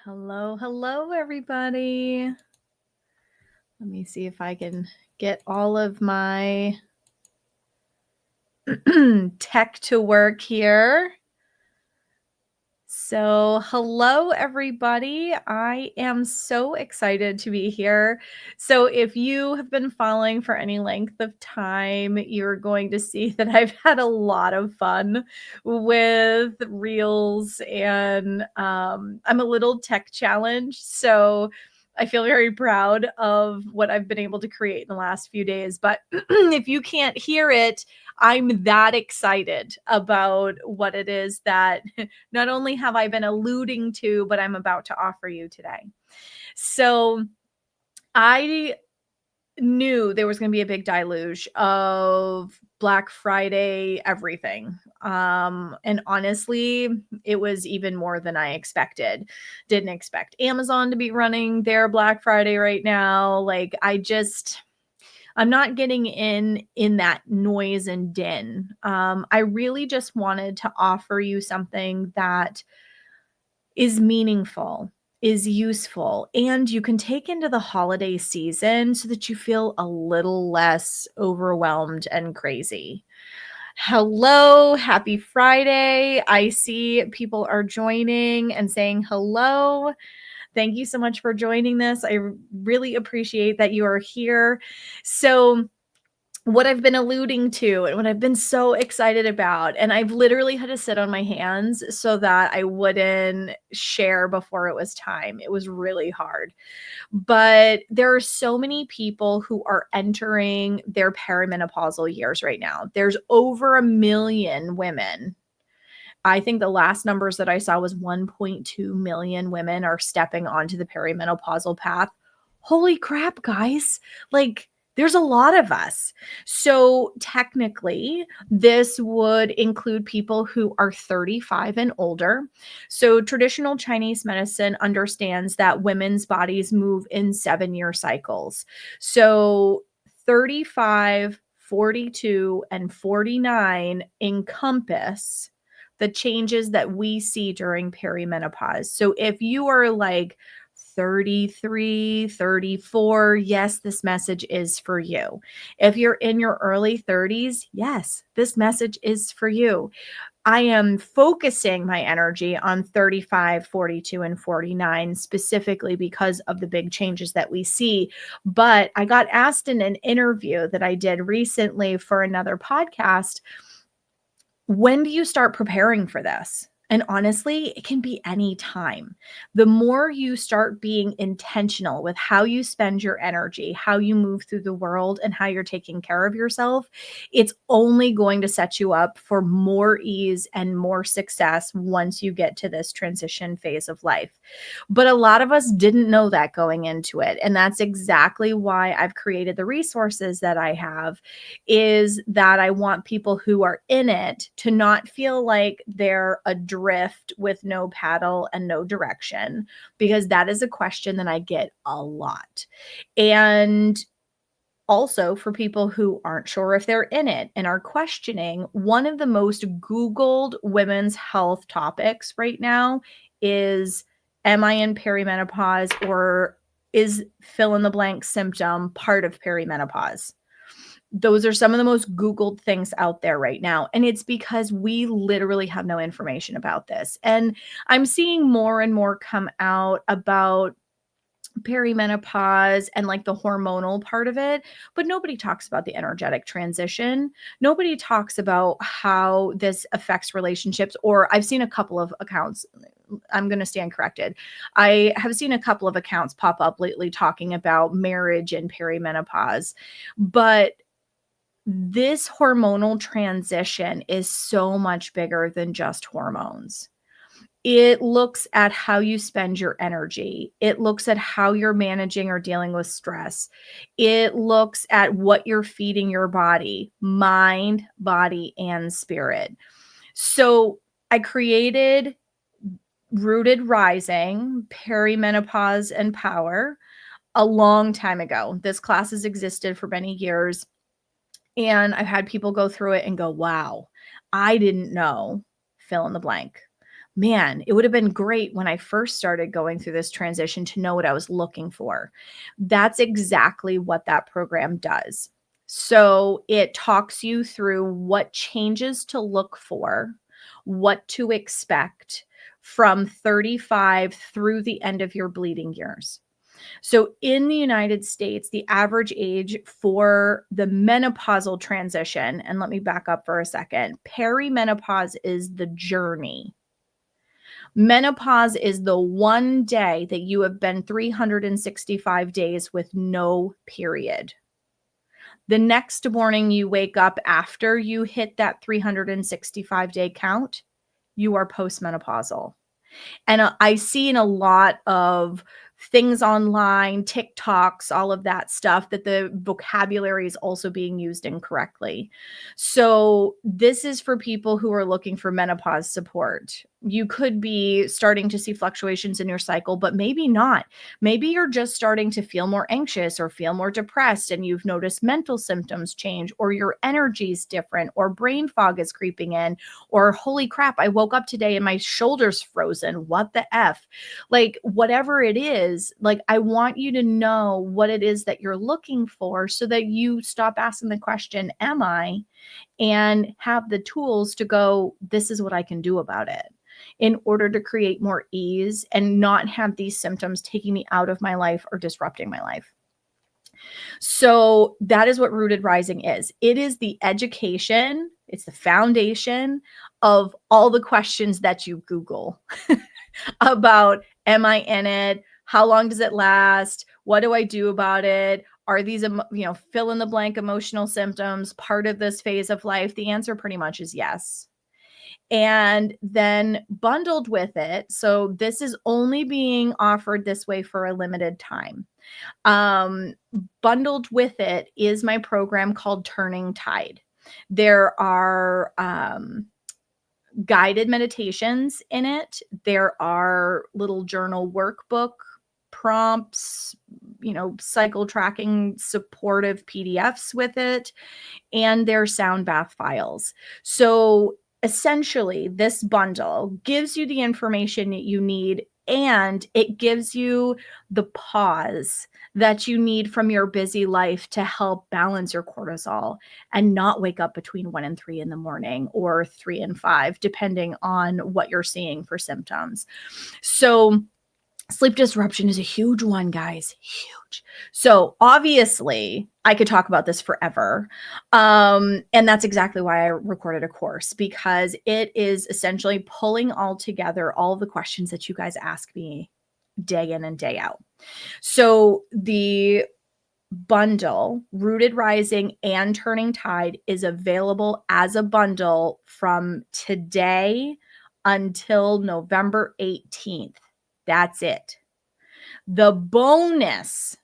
Hello, everybody. Let me see if I can get all of my tech to work here. So, hello, everybody. I am so excited to be here. So, if you have been following for any length of time, you're going to see that I've had a lot of fun with reels, and I'm a little tech challenged. So, I feel very proud of what I've been able to create in the last few days. But if you can't hear it, I'm that excited about what it is that not only have I been alluding to, but I'm about to offer you today. So I knew there was going to be a big deluge of Black Friday everything. And honestly, it was even more than I expected. Didn't expect Amazon to be running their Black Friday right now. I'm not getting in that noise and din. I really just wanted to offer you something that is meaningful, is useful, and you can take into the holiday season so that you feel a little less overwhelmed and crazy. Hello, happy Friday. I see people are joining and saying hello. Thank you so much for joining this. I really appreciate that you are here. So, what I've been alluding to and what I've been so excited about, and I've literally had to sit on my hands so that I wouldn't share before it was time. It was really hard. But there are so many people who are entering their perimenopausal years right now. There's over 1 million women. I think the last numbers that I saw was 1.2 million women are stepping onto the perimenopausal path. Holy crap, guys. Like, there's a lot of us. So, technically, this would include people who are 35 and older. So, traditional Chinese medicine understands that women's bodies move in 7-year cycles. So, 35, 42, and 49 encompass the changes that we see during perimenopause. So if you are like 33, 34, yes, this message is for you. If you're in your early 30s, yes, this message is for you. I am focusing my energy on 35, 42, and 49 specifically because of the big changes that we see. But I got asked in an interview that I did recently for another podcast, when do you start preparing for this? And honestly, it can be any time. The more you start being intentional with how you spend your energy, how you move through the world, and how you're taking care of yourself, it's only going to set you up for more ease and more success once you get to this transition phase of life. But a lot of us didn't know that going into it. And that's exactly why I've created the resources that I have, is that I want people who are in it to not feel like they're adrift with no paddle and no direction, because that is a question that I get a lot. And also for people who aren't sure if they're in it and are questioning, one of the most Googled women's health topics right now is, am I in perimenopause, or is fill in the blank symptom part of perimenopause? Those are some of the most Googled things out there right now. And it's because we literally have no information about this. And I'm seeing more and more come out about perimenopause and like the hormonal part of it, but nobody talks about the energetic transition. Nobody talks about how this affects relationships. Or I've seen a couple of accounts, I'm going to stand corrected. I have seen a couple of accounts pop up lately talking about marriage and perimenopause, but this hormonal transition is so much bigger than just hormones. It looks at how you spend your energy. It looks at how you're managing or dealing with stress. It looks at what you're feeding your body, mind, body, and spirit. So I created Rooted Rising, Perimenopause and Power a long time ago. This class has existed for many years. And I've had people go through it and go, wow, I didn't know, fill in the blank. man, it would have been great when I first started going through this transition to know what I was looking for. That's exactly what that program does. So it talks you through what changes to look for, what to expect from 35 through the end of your bleeding years. So in the United States, the average age for the menopausal transition, and let me back up for a second, perimenopause is the journey. Menopause is the one day that you have been 365 days with no period. The next morning you wake up after you hit that 365-day count, you are postmenopausal. And I see in a lot of things online, TikToks, all of that stuff, that the vocabulary is also being used incorrectly. So this is for people who are looking for menopause support. You could be starting to see fluctuations in your cycle, but maybe not. Maybe you're just starting to feel more anxious or feel more depressed, and you've noticed mental symptoms change, or your energy's different, or brain fog is creeping in, or holy crap, I woke up today and my shoulder's frozen. What the F? Like, whatever it is, like, I want you to know what it is that you're looking for so that you stop asking the question, am I? And have the tools to go, this is what I can do about it, in order to create more ease and not have these symptoms taking me out of my life or disrupting my life. So that is what Rooted Rising is. It is the education, it's the foundation of all the questions that you Google about, am I in it? How long does it last? What do I do about it? Are these, fill in the blank emotional symptoms part of this phase of life? The answer pretty much is yes. And then bundled with it, so this is only being offered this way for a limited time. Um, Bundled with it is my program called Turning Tide. There are guided meditations in it. There are little journal workbook prompts, cycle tracking supportive PDFs with it, and their sound bath files. So essentially, this bundle gives you the information that you need, and it gives you the pause that you need from your busy life to help balance your cortisol and not wake up between 1 and 3 in the morning, or 3 and 5, depending on what you're seeing for symptoms. So sleep disruption is a huge one, guys, huge. So obviously, I could talk about this forever. And that's exactly why I recorded a course, because it is essentially pulling all together all the questions that you guys ask me day in and day out. So the bundle, Rooted Rising and Turning Tide, is available as a bundle from today until November 18th. That's it. The bonus,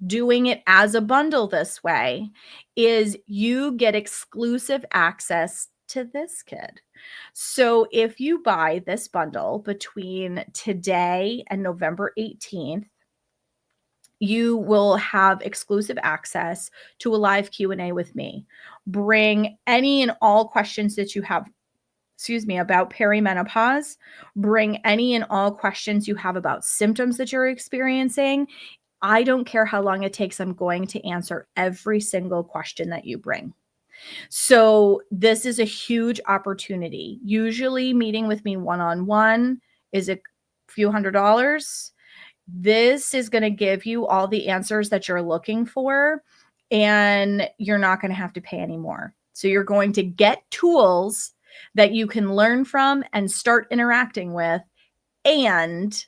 doing it as a bundle this way, is you get exclusive access to this kid. So if you buy this bundle between today and November 18th, you will have exclusive access to a live Q&A with me. Bring any and all questions that you have, about perimenopause. Bring any and all questions you have about symptoms that you're experiencing. I don't care how long it takes. I'm going to answer every single question that you bring. So this is a huge opportunity. Usually meeting with me one-on-one is a few $100s. This is going to give you all the answers that you're looking for, and you're not going to have to pay anymore. So you're going to get tools that you can learn from and start interacting with, and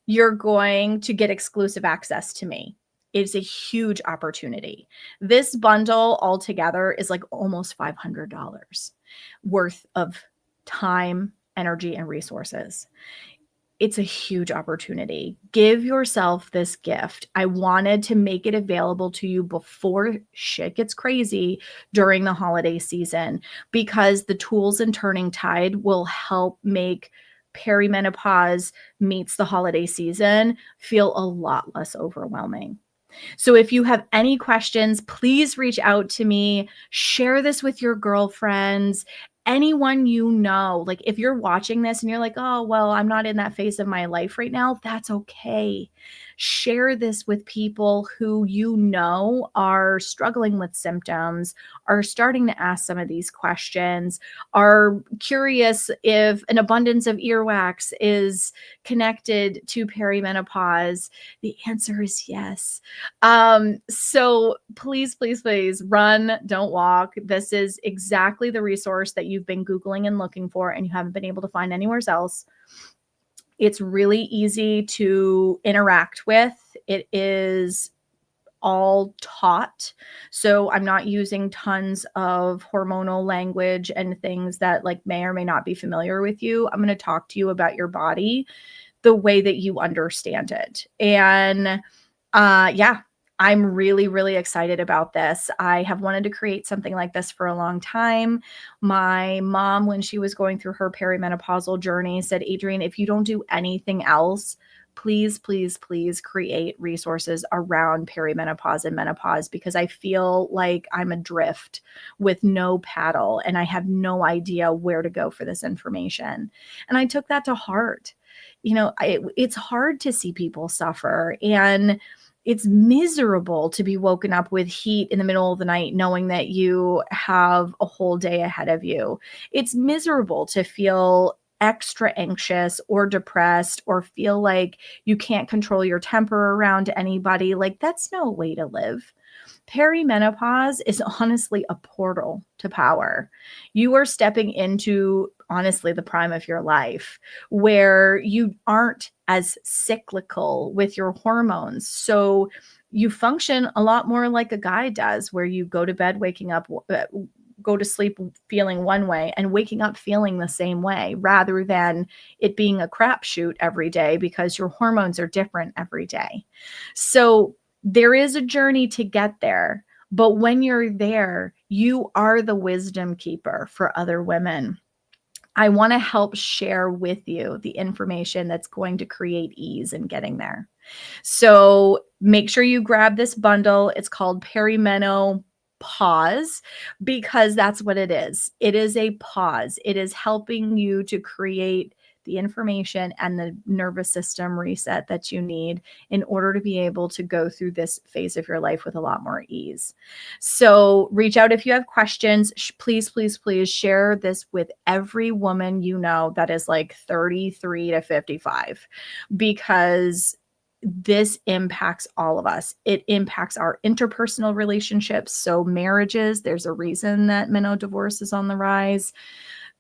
you're going to get exclusive access to me. It's a huge opportunity. This bundle altogether is like almost $500 worth of time, energy, and resources. It's a huge opportunity. Give yourself this gift. I wanted to make it available to you before shit gets crazy during the holiday season, because the tools in Turning Tide will help make perimenopause meets the holiday season feel a lot less overwhelming. So if you have any questions, please reach out to me. Share this with your girlfriends. anyone you know, like if you're watching this and you're like, oh, well, I'm not in that phase of my life right now, that's okay. Share this with people who you know are struggling with symptoms, are starting to ask some of these questions, are curious if an abundance of earwax is connected to perimenopause. The answer is yes. So please, please, please run, don't walk. This is exactly the resource that you've been Googling and looking for and you haven't been able to find anywhere else. It's really easy to interact with. It is all taught. So I'm not using tons of hormonal language and things that like may or may not be familiar with you. I'm going to talk to you about your body the way that you understand it. And yeah, I'm really, really excited about this. I have wanted to create something like this for a long time. My mom, when she was going through her perimenopausal journey, said, Adrienne, if you don't do anything else, please, please, please create resources around perimenopause and menopause because I feel like I'm adrift with no paddle and I have no idea where to go for this information. And I took that to heart. It's hard to see people suffer, and it's miserable to be woken up with heat in the middle of the night knowing that you have a whole day ahead of you. It's miserable to feel extra anxious or depressed or feel like you can't control your temper around anybody. Like, that's no way to live. Perimenopause is honestly a portal to power. You are stepping into honestly the prime of your life where you aren't as cyclical with your hormones. So you function a lot more like a guy does, where you go to bed, go to sleep feeling one way and waking up feeling the same way rather than it being a crapshoot every day because your hormones are different every day. So there is a journey to get there. But when you're there, you are the wisdom keeper for other women. I want to help share with you the information that's going to create ease in getting there. So make sure you grab this bundle. It's called Perimeno Pause because that's what it is. It is a pause. It is helping you to create the information and the nervous system reset that you need in order to be able to go through this phase of your life with a lot more ease. So reach out if you have questions. Please, please, please share this with every woman you know that is like 33 to 55 because this impacts all of us. It impacts our interpersonal relationships. So marriages, there's a reason that menno divorce is on the rise.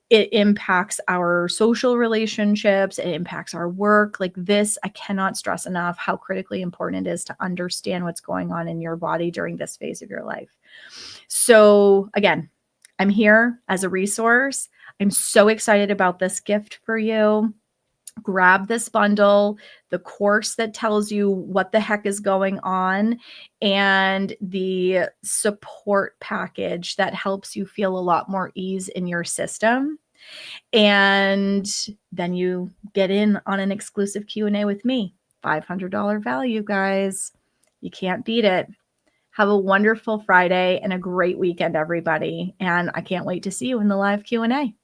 It impacts our social relationships. It impacts our work. Like this, I cannot stress enough how critically important it is to understand what's going on in your body during this phase of your life. So again, I'm here as a resource. I'm so excited about this gift for you. Grab this bundle, the course that tells you what the heck is going on, and the support package that helps you feel a lot more ease in your system. And then you get in on an exclusive Q&A with me. $500 value, guys. You can't beat it. Have a wonderful Friday and a great weekend, everybody. And I can't wait to see you in the live Q&A.